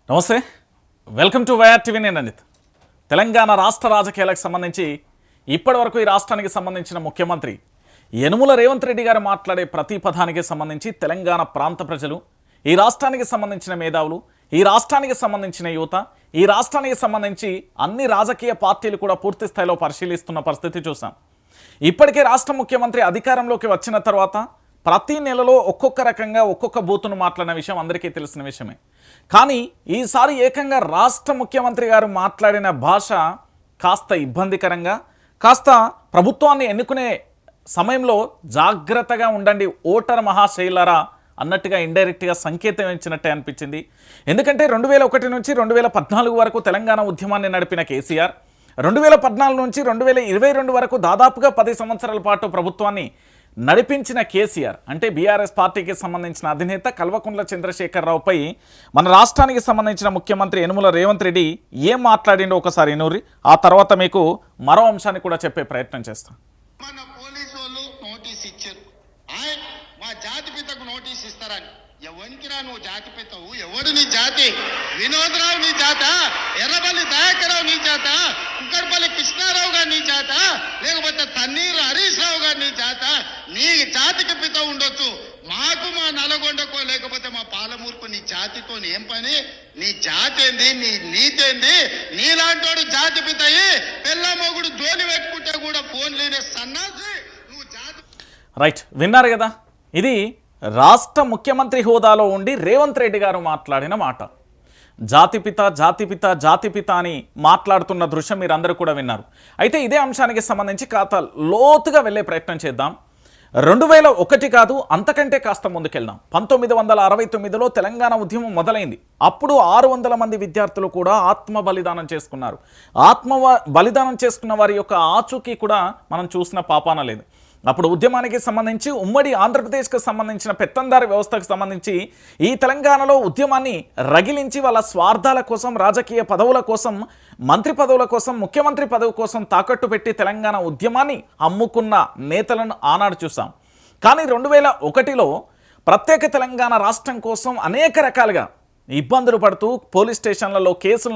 నమస్తే, welcome to YR TV. నేను అనిత్. తెలంగాణ రాష్ట్ర రాజకీయాలకు సంబంధించి ఇప్పటివరకు ఈ రాష్ట్రానికి సంబంధించిన ముఖ్యమంత్రి యనుమల రేవంత్ రెడ్డి గారు మాట్లాడే ప్రతి పదానికి సంబంధించి తెలంగాణ ప్రాంత ప్రజలు, ఈ రాష్ట్రానికి సంబంధించిన మేధావులు, ఈ రాష్ట్రానికి సంబంధించిన యువత, ఈ రాష్ట్రానికి సంబంధించి అన్ని రాజకీయ పార్టీలు కూడా పూర్తి స్థాయిలో పరిశీలిస్తున్న పరిస్థితి చూసాం. ఇప్పటికే రాష్ట్ర ముఖ్యమంత్రి అధికారంలోకి వచ్చిన తర్వాత ప్రతి నెలలో ఒక్కొక్క రకంగా ఒక్కొక్క బూతును మాట్లాడిన విషయం అందరికీ తెలిసిన విషయమే. కానీ ఈసారి ఏకంగా రాష్ట్ర ముఖ్యమంత్రి గారు మాట్లాడిన భాష కాస్త ఇబ్బందికరంగా, కాస్త ప్రభుత్వాన్ని ఎన్నుకునే సమయంలో జాగ్రత్తగా ఉండండి ఓటర్ మహాశైలరా అన్నట్టుగా ఇండైరెక్ట్గా సంకేతం ఇచ్చినట్టే అనిపించింది. ఎందుకంటే 2001 నుంచి 2014 వరకు తెలంగాణ ఉద్యమాన్ని నడిపిన కేసీఆర్, 2014 నుంచి 2022 వరకు దాదాపుగా 10 సంవత్సరాల పాటు ప్రభుత్వాన్ని నడిపించిన కేసీఆర్ అంటే బీఆర్ఎస్ పార్టీకి సంబంధించిన అధినేత కల్వకుంట్ల చంద్రశేఖరరావుపై మన రాష్ట్రానికి సంబంధించిన ముఖ్యమంత్రి యనుమల రేవంత్ రెడ్డి ఏం మాట్లాడిండో ఒకసారి ఎనూరి, ఆ తర్వాత మీకు మరో అంశాన్ని కూడా చెప్పే ప్రయత్నం చేస్తాం. మన పోలీసు వాళ్ళు నోటీస్ ఇచ్చారు, మా జాతిపితకు నోటీస్ ఇస్తారని. ఎవరికి రా నువ్వు జాతిపితవు? ఎవడు నీ జాతి? వినోదరావు నీ జాత? ఎర్రబల్లి దయాకరావు నీ జాత? కుక్కడపల్లి కృష్ణారావు గారు నీ జాత? లేకపోతే తన్నీరు హరీష్ రావు గారు నీ జాత? నీ జాతికి పిత ఉండొచ్చు, మాకు మా నల్గొండకో లేకపోతే మా పాలమూరుకు నీ జాతితో ఏం పని? నీ జాతి ఏంది? నీ నీతి ఏంది? నీలాంటోడు జాతి పితయి పిల్ల మొగుడు ధోని పెట్టుకుంటే కూడా ఫోన్ లేనే సన్నాసి నువ్వు జాతి. రైట్, విన్నారు కదా, ఇది రాష్ట్ర ముఖ్యమంత్రి హోదాలో ఉండి రేవంత్ రెడ్డి గారు మాట్లాడిన మాట. జాతిపిత జాతిపిత జాతిపిత అని మాట్లాడుతున్న దృశ్యం మీరు అందరూ కూడా విన్నారు. అయితే ఇదే అంశానికి సంబంధించి కాస్త లోతుగా వెళ్ళే ప్రయత్నం చేద్దాం. 2001 కాదు, అంతకంటే కాస్త ముందుకెళ్దాం. 1969లో తెలంగాణ ఉద్యమం మొదలైంది. అప్పుడు 600 మంది విద్యార్థులు కూడా ఆత్మ బలిదానం చేసుకున్నారు. బలిదానం చేసుకున్న వారి యొక్క ఆచూకీ కూడా మనం చూసిన పాపాన లేదు. అప్పుడు ఉద్యమానికి సంబంధించి ఉమ్మడి ఆంధ్రప్రదేశ్కి సంబంధించిన పెత్తందారి వ్యవస్థకు సంబంధించి ఈ తెలంగాణలో ఉద్యమాన్ని రగిలించి వాళ్ళ స్వార్థాల కోసం, రాజకీయ పదవుల కోసం, మంత్రి పదవుల కోసం, ముఖ్యమంత్రి పదవి కోసం తాకట్టు పెట్టి తెలంగాణ ఉద్యమాన్ని అమ్ముకున్న నేతలను ఆనాడు చూసాం. కానీ 2001లో ప్రత్యేక తెలంగాణ రాష్ట్రం కోసం అనేక రకాలుగా ఇబ్బందులు పడుతూ పోలీస్ స్టేషన్లలో కేసులు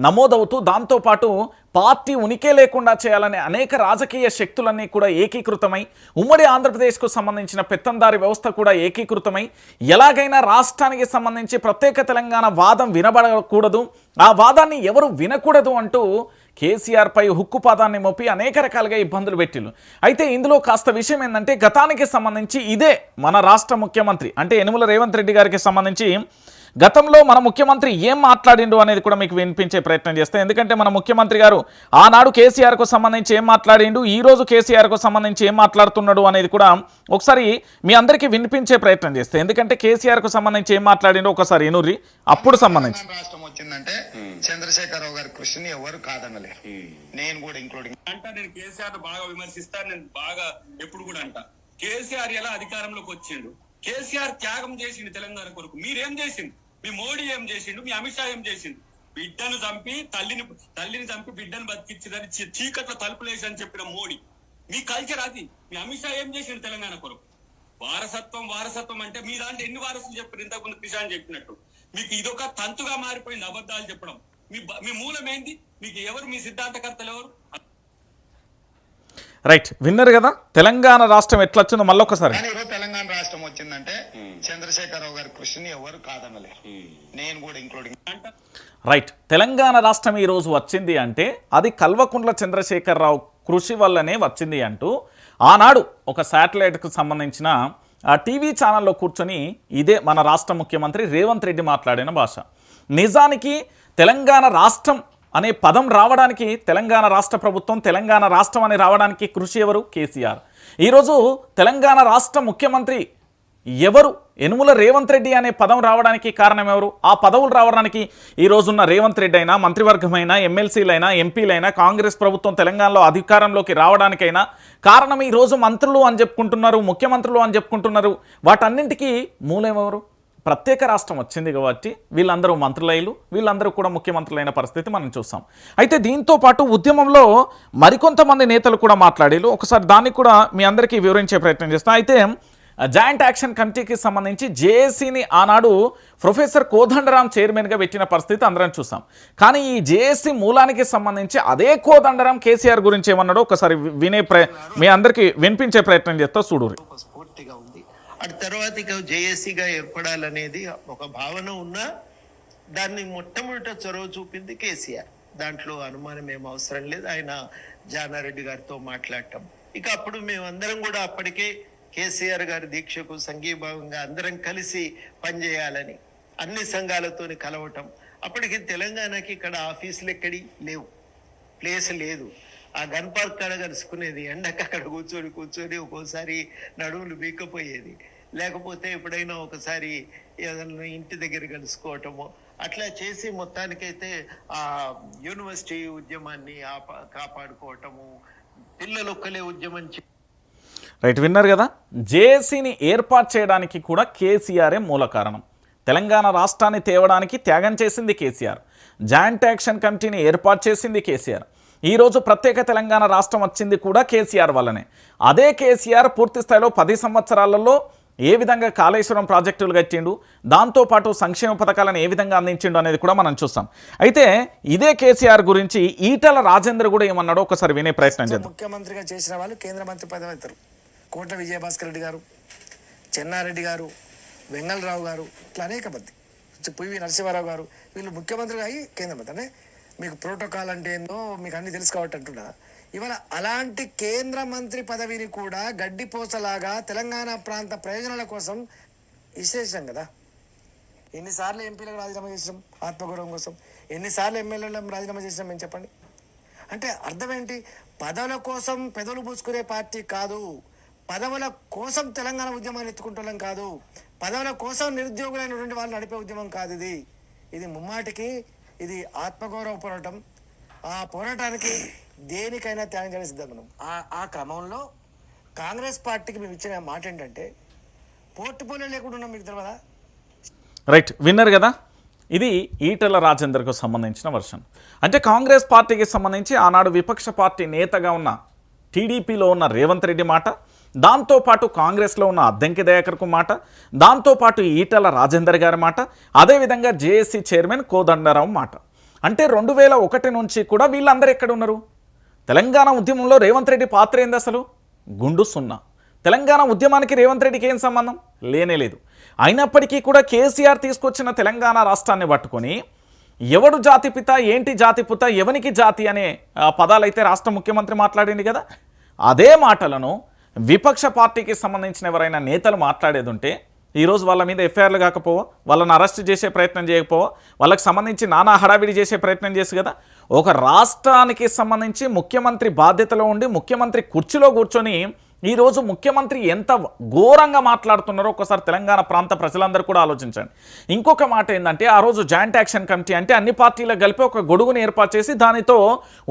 నమోదవుతూ, దాంతోపాటు పార్టీ ఉనికే లేకుండా చేయాలనే అనేక రాజకీయ శక్తులన్నీ కూడా ఏకీకృతమై, ఉమ్మడి ఆంధ్రప్రదేశ్కు సంబంధించిన పెత్తందారి వ్యవస్థ కూడా ఏకీకృతమై, ఎలాగైనా రాష్ట్రానికి సంబంధించి ప్రత్యేక తెలంగాణ వాదం వినబడకూడదు, ఆ వాదాన్ని ఎవరు వినకూడదు అంటూ కేసీఆర్పై హుక్కుపాదాన్ని మోపి అనేక రకాలుగా ఇబ్బందులు పెట్టిళ్ళు. అయితే ఇందులో కాస్త విషయం ఏంటంటే, గతానికి సంబంధించి ఇదే మన రాష్ట్ర ముఖ్యమంత్రి అంటే యనుమల రేవంత్ రెడ్డి గారికి సంబంధించి గతంలో మన ముఖ్యమంత్రి ఏం మాట్లాడిండు అనేది కూడా మీకు వినిపించే ప్రయత్నం చేస్తే, ఎందుకంటే మన ముఖ్యమంత్రి గారు ఆనాడు కేసీఆర్కు సంబంధించి ఏం మాట్లాడిండు, ఈరోజు కేసీఆర్కు సంబంధించి ఏం మాట్లాడుతున్నాడు అనేది కూడా ఒకసారి మీ అందరికీ వినిపించే ప్రయత్నం చేస్తే, ఎందుకంటే కేసీఆర్కు సంబంధించి ఏం మాట్లాడిండో ఒకసారి ఎనూరి. అప్పుడు సంబంధించి రాష్ట్రం వచ్చిందంటే చంద్రశేఖరరావు గారి కృషిని ఎవరు కాదనలే, నేను కూడా ఇంక్లూడింగ్ అంట. నేను కేసీఆర్ బాగా విమర్శిస్తాను, నేను బాగా ఎప్పుడు కూడా అంట. కేసీఆర్ ఎలా అధికారంలోకి వచ్చిండు? కేసీఆర్ త్యాగం చేసిండు తెలంగాణ కొరకు. మీరేం చేసిండు? మీ మోడీ ఏం చేసిండు? మీ అమిత్ షా ఏం చేసిండు? బిడ్డను చంపి తల్లిని చంపి బిడ్డను బతికించిందని చీకట్ల తలుపులేసి అని చెప్పిన మోడీ. మీ కల్చర్ అది. మీ అమిత్ షా ఏం చేసిండు తెలంగాణ కొరకు? వారసత్వం అంటే మీ దాంట్లో ఎన్ని వారసులు చెప్పారు? ఇంతకుముందు కిషాన్ చెప్పినట్టు మీకు ఇదొక తంతుగా మారిపోయింది అబద్ధాలు చెప్పడం. మీ మూలం ఏంది? మీకు ఎవరు మీ సిద్ధాంతకర్తలు ఎవరు? రైట్, విన్నారు కదా తెలంగాణ రాష్ట్రం ఎట్లా వచ్చిందో మళ్ళీ ఒకసారి. తెలంగాణ రాష్ట్రం వచ్చిందంటే చంద్రశేఖరరావు గారి కృషిని ఎవరు కాదనలే, నేను కూడా ఇంక్లూడింగ్ అంట. రైట్, తెలంగాణ రాష్ట్రం ఈరోజు వచ్చింది అంటే అది కల్వకుంట్ల చంద్రశేఖరరావు కృషి వల్లనే వచ్చింది అంటూ ఆనాడు ఒక శాటిలైట్కు సంబంధించిన ఆ టీవీ ఛానల్లో కూర్చొని ఇదే మన రాష్ట్ర ముఖ్యమంత్రి రేవంత్ రెడ్డి మాట్లాడిన భాష. నిజానికి తెలంగాణ రాష్ట్రం అనే పదం రావడానికి, తెలంగాణ రాష్ట్ర ప్రభుత్వం తెలంగాణ రాష్ట్రం అని రావడానికి కృషి ఎవరు? కేసీఆర్. ఈరోజు తెలంగాణ రాష్ట్ర ముఖ్యమంత్రి ఎవరు? యనుమల రేవంత్ రెడ్డి అనే పదం రావడానికి కారణం ఎవరు? ఆ పదవులు రావడానికి ఈరోజున్న రేవంత్ రెడ్డి అయినా, మంత్రివర్గమైనా, ఎమ్మెల్సీలైనా, ఎంపీలైనా, కాంగ్రెస్ ప్రభుత్వం తెలంగాణలో అధికారంలోకి రావడానికైనా కారణం ఈరోజు మంత్రులు అని చెప్పుకుంటున్నారు, ముఖ్యమంత్రులు అని చెప్పుకుంటున్నారు. వాటన్నింటికీ మూలం ఎవరు? ప్రత్యేక రాష్ట్రం వచ్చింది కాబట్టి వీళ్ళందరూ మంత్రులైలు, వీళ్ళందరూ కూడా ముఖ్యమంత్రులైన పరిస్థితి మనం చూస్తాం. అయితే దీంతో పాటు ఉద్యమంలో మరికొంతమంది నేతలు కూడా మాట్లాడేలు. ఒకసారి దాన్ని కూడా మీ అందరికీ వివరించే ప్రయత్నం చేస్తాం. అయితే జాయింట్ యాక్షన్ కమిటీకి సంబంధించి జేఏసీని ఆనాడు ప్రొఫెసర్ కోదండరాం చైర్మన్గా పెట్టిన పరిస్థితి అందరం చూసాం. కానీ ఈ జేఏసీ మూలానికి సంబంధించి అదే కోదండరాం కేసీఆర్ గురించి ఏమన్నాడో ఒకసారి మీ అందరికీ వినిపించే ప్రయత్నం చేస్తా చూడుర్రి. స్ఫూర్తిగా ఉంది. అటు తర్వాత ఇక జేఏసీగా ఏర్పడాలనేది ఒక భావన ఉన్నా దాన్ని మొట్టమొదట చొరవ చూపింది కేసీఆర్. దాంట్లో అనుమానం ఏం అవసరం లేదు. ఆయన జానారెడ్డి గారితో మాట్లాడటం, ఇక అప్పుడు మేమందరం కూడా అప్పటికే కేసీఆర్ గారి దీక్షకు సంఘీభావంగా అందరం కలిసి పనిచేయాలని అన్ని సంఘాలతోని కలవటం. అప్పటికి తెలంగాణకి ఇక్కడ ఆఫీసులు ఎక్కడి లేవు, ప్లేస్ లేదు. ఆ గన్ పార్క్ కాడ కలుసుకునేది, ఎండకు అక్కడ కూర్చొని ఒక్కోసారి నడుములు బీక్కపోయేది. లేకపోతే ఎప్పుడైనా ఒకసారి ఏదైనా ఇంటి దగ్గర కలుసుకోవటము అట్లా చేసి మొత్తానికైతే ఆ యూనివర్సిటీ ఉద్యమాన్ని కాపాడుకోవటము, పిల్లలు ఒక్కలే ఉద్యమం రైట్, విన్నారు కదా. జేఏసీని ఏర్పాటు చేయడానికి కూడా కేసీఆరే మూల కారణం. తెలంగాణ రాష్ట్రాన్ని తేవడానికి త్యాగం చేసింది కేసీఆర్. జాయింట్ యాక్షన్ కమిటీని ఏర్పాటు చేసింది కేసీఆర్. ఈరోజు ప్రత్యేక తెలంగాణ రాష్ట్రం వచ్చింది కూడా కేసీఆర్ వల్లనే. అదే కేసీఆర్ పూర్తి స్థాయిలో 10 సంవత్సరాలలో ఏ విధంగా కాళేశ్వరం ప్రాజెక్టులు కట్టిండు, దాంతోపాటు సంక్షేమ పథకాలను ఏ విధంగా అందించిండు అనేది కూడా మనం చూస్తాం. అయితే ఇదే కేసీఆర్ గురించి ఈటల రాజేందర్ కూడా ఏమన్నాడో ఒకసారి వినే ప్రయత్నం చేద్దాం. ముఖ్యమంత్రిగా చేసిన వాళ్ళు కేంద్ర మంత్రి పదవి అవుతారు. కోట్ల విజయభాస్కర్ రెడ్డి గారు, చెన్నారెడ్డి గారు, వెంగళరావు గారు, ఇట్లా అనేక మంది, పివి నరసింహారావు గారు, వీళ్ళు ముఖ్యమంత్రిగా అయ్యి కేంద్ర మంత్రి. అంటే మీకు ప్రోటోకాల్ అంటే ఏందో మీకు అన్ని తెలుసు కాబట్టి అంటున్నా. ఇవాళ అలాంటి కేంద్ర మంత్రి పదవిని కూడా గడ్డిపోసలాగా తెలంగాణ ప్రాంత ప్రయోజనాల కోసం విశ్లేషించాం కదా. ఎన్నిసార్లు ఎంపీలకు రాజీనామా చేసినాం ఆత్మగౌరవం కోసం, ఎన్నిసార్లు ఎమ్మెల్యేలకు రాజీనామా చేసినాం మేము చెప్పండి. అంటే అర్థం ఏంటి? పదవుల కోసం పెదవులు పూసుకునే పార్టీ కాదు, పదవుల కోసం తెలంగాణ ఉద్యమాన్ని ఎత్తుకుంటున్నాం కాదు, పదవుల కోసం నిరుద్యోగులైనటువంటి వాళ్ళు నడిపే ఉద్యమం కాదు ఇది. ఇది ముమ్మాటికి ఇది ఆత్మగౌరవ పోరాటం. ఆ పోరాటానికి దేనికైనా త్యాగం చేయడం సిద్ధం మనం. ఆ క్రమంలో కాంగ్రెస్ పార్టీకి మేము ఇచ్చిన మాట ఏంటంటే పోర్టుపోలియో లేకుండా ఉన్నాం, మీకు తెలియదా? రైట్, విన్నారు కదా. ఇది ఈటల రాజేందర్కు సంబంధించిన వర్షన్. అంటే కాంగ్రెస్ పార్టీకి సంబంధించి ఆనాడు విపక్ష పార్టీ నేతగా ఉన్న టీడీపీలో ఉన్న రేవంత్ రెడ్డి మాట, దాంతోపాటు కాంగ్రెస్లో ఉన్న అద్దంకి దయాకర్కు మాట, దాంతోపాటు ఈటల రాజేందర్ గారి మాట, అదేవిధంగా జేఏసీ చైర్మన్ కోదండరాం మాట. అంటే 2001 నుంచి కూడా వీళ్ళందరూ ఎక్కడ ఉన్నారు? తెలంగాణ ఉద్యమంలో రేవంత్ రెడ్డి పాత్ర ఏంది అసలు? గుండు సున్నా. తెలంగాణ ఉద్యమానికి రేవంత్ రెడ్డికి ఏం సంబంధం? లేనే లేదు. అయినప్పటికీ కూడా కేసీఆర్ తీసుకొచ్చిన తెలంగాణ రాష్ట్రాన్ని పట్టుకొని ఎవడు జాతిపిత, ఏంటి జాతిపిత, ఎవనికి జాతి అనే పదాలైతే రాష్ట్ర ముఖ్యమంత్రి మాట్లాడింది కదా. అదే మాటలను విపక్ష పార్టీకి సంబంధించిన ఎవరైనా నేతలు మాట్లాడేది ఉంటే ఈరోజు వాళ్ళ మీద ఎఫ్ఐఆర్లు కాకపోవా, వాళ్ళని అరెస్ట్ చేసే ప్రయత్నం చేయకపోవా, వాళ్ళకి సంబంధించి నానా హడావిడి చేసే ప్రయత్నం చేసి కదా. ఒక రాష్ట్రానికి సంబంధించి ముఖ్యమంత్రి బాధ్యతలో ఉండి ముఖ్యమంత్రి కుర్చీలో కూర్చొని ఈరోజు ముఖ్యమంత్రి ఎంత ఘోరంగా మాట్లాడుతున్నారో ఒకసారి తెలంగాణ ప్రాంత ప్రజలందరూ కూడా ఆలోచించండి. ఇంకొక మాట ఏంటంటే ఆ రోజు జాయింట్ యాక్షన్ కమిటీ అంటే అన్ని పార్టీలకు కలిపి ఒక గొడుగును ఏర్పాటు చేసి దానితో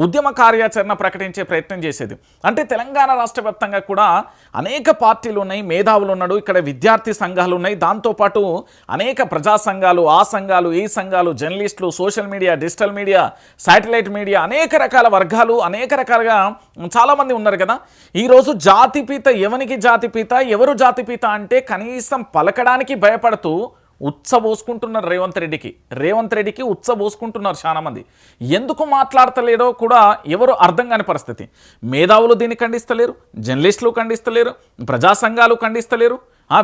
ఉద్యమ కార్యాచరణ ప్రకటించే ప్రయత్నం చేసేది. అంటే తెలంగాణ రాష్ట్ర వ్యాప్తంగా కూడా అనేక పార్టీలు ఉన్నాయి, మేధావులు ఉన్నాడు, ఇక్కడ విద్యార్థి సంఘాలు ఉన్నాయి, దాంతోపాటు అనేక ప్రజా సంఘాలు, ఆ సంఘాలు, ఈ సంఘాలు, జర్నలిస్టులు, social media, digital media, satellite media, అనేక రకాల వర్గాలు, అనేక రకాలుగా చాలామంది ఉన్నారు కదా. ఈరోజు జాతిపిత, ఎవరికి జాతిపిత, ఎవరు జాతిపిత అంటే కనీసం పలకడానికి భయపడుతూ ఉచ్చబోసుకుంటున్నారు రేవంత్ రెడ్డికి ఉచ్చబోసుకుంటున్నారు చాలామంది. ఎందుకు మాట్లాడతలేడో కూడా ఎవరు అర్థం కాని పరిస్థితి. మేధావులు దీన్ని ఖండిస్తలేరు, జర్నలిస్టులు ఖండిస్తలేరు, ప్రజా సంఘాలు ఖండిస్తలేరు,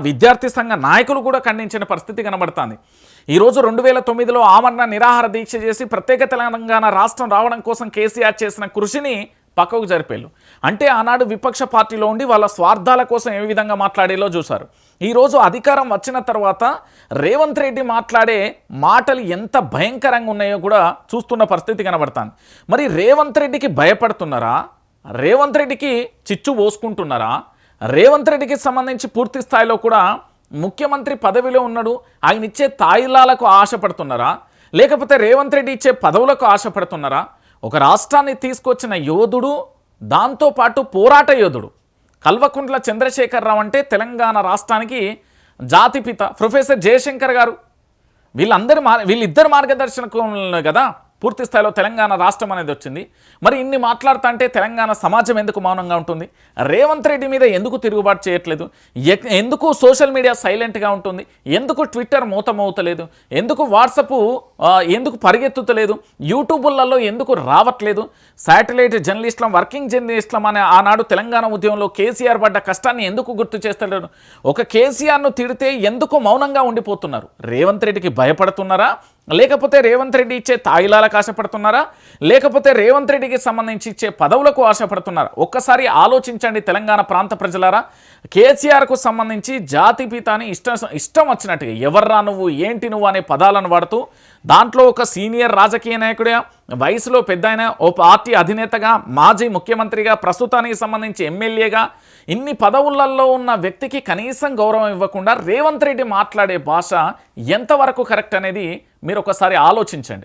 విద్యార్థి సంఘ నాయకులు కూడా ఖండించిన పరిస్థితి కనబడుతుంది. ఈరోజు 2009లో ఆమరణ నిరాహార దీక్ష చేసి ప్రత్యేక తెలంగాణ రాష్ట్రం రావడం కోసం కేసీఆర్ చేసిన కృషిని పక్కకు జరిపేళ్ళు. అంటే ఆనాడు విపక్ష పార్టీలో ఉండి వాళ్ళ స్వార్థాల కోసం ఏ విధంగా మాట్లాడేలో చూశారు. ఈరోజు అధికారం వచ్చిన తర్వాత రేవంత్ రెడ్డి మాట్లాడే మాటలు ఎంత భయంకరంగా ఉన్నాయో కూడా చూస్తున్న పరిస్థితి కనబడుతుంది. మరి రేవంత్ రెడ్డికి భయపడుతున్నారా? రేవంత్ రెడ్డికి చిచ్చు పోసుకుంటున్నారా? రేవంత్ రెడ్డికి సంబంధించి పూర్తి స్థాయిలో కూడా ముఖ్యమంత్రి పదవిలో ఉన్నాడు, ఆయన ఇచ్చే తాయిలాలకు ఆశపడుతున్నారా? లేకపోతే రేవంత్ రెడ్డి ఇచ్చే పదవులకు ఆశపడుతున్నారా? ఒక రాష్ట్రాన్ని తీసుకొచ్చిన యోధుడు, దాంతోపాటు పోరాట యోధుడు కల్వకుంట్ల చంద్రశేఖరరావు అంటే తెలంగాణ రాష్ట్రానికి జాతిపిత ప్రొఫెసర్ జయశంకర్ గారు, వీళ్ళిద్దరు మార్గదర్శకం కదా పూర్తి స్థాయిలో తెలంగాణ రాష్ట్రం అనేది వచ్చింది. మరి ఇన్ని మాట్లాడుతా అంటే తెలంగాణ సమాజం ఎందుకు మౌనంగా ఉంటుంది? రేవంత్ రెడ్డి మీద ఎందుకు తిరుగుబాటు చేయట్లేదు? ఎందుకు సోషల్ మీడియా సైలెంట్గా ఉంటుంది? ఎందుకు ట్విట్టర్ మూతమవుతలేదు? ఎందుకు వాట్సప్ ఎందుకు పరిగెత్తుతలేదు? యూట్యూబులలో ఎందుకు రావట్లేదు? శాటిలైట్ జర్నలిస్టులం, వర్కింగ్ జర్నలిస్టులం అనే ఆనాడు తెలంగాణ ఉద్యమంలో కేసీఆర్ పడ్డ కష్టాన్ని ఎందుకు గుర్తు చేస్తలేరు? ఒక కేసీఆర్ను తిడితే ఎందుకు మౌనంగా ఉండిపోతున్నారు? రేవంత్ రెడ్డికి భయపడుతున్నారా? లేకపోతే రేవంత్ రెడ్డి ఇచ్చే తాయిలాలకు ఆశపడుతున్నారా? లేకపోతే రేవంత్ రెడ్డికి సంబంధించి ఇచ్చే పదవులకు ఆశపడుతున్నారా? ఒక్కసారి ఆలోచించండి తెలంగాణ ప్రాంత ప్రజలారా. కేసీఆర్కు సంబంధించి జాతిపిత అని ఇష్టం వచ్చినట్టుగా ఎవర్రా నువ్వు, ఏంటి నువ్వు అనే పదాలను వాడుతూ, దాంట్లో ఒక సీనియర్ రాజకీయ నాయకుడిగా, వయసులో పెద్ద ఆయన, ఓ పార్టీ అధినేతగా, మాజీ ముఖ్యమంత్రిగా, ప్రస్తుతానికి సంబంధించి ఎమ్మెల్యేగా, ఇన్ని పదవులలో ఉన్న వ్యక్తికి కనీసం గౌరవం ఇవ్వకుండా రేవంత్ రెడ్డి మాట్లాడే భాష ఎంతవరకు కరెక్ట్ అనేది మీరు ఒకసారి ఆలోచించండి.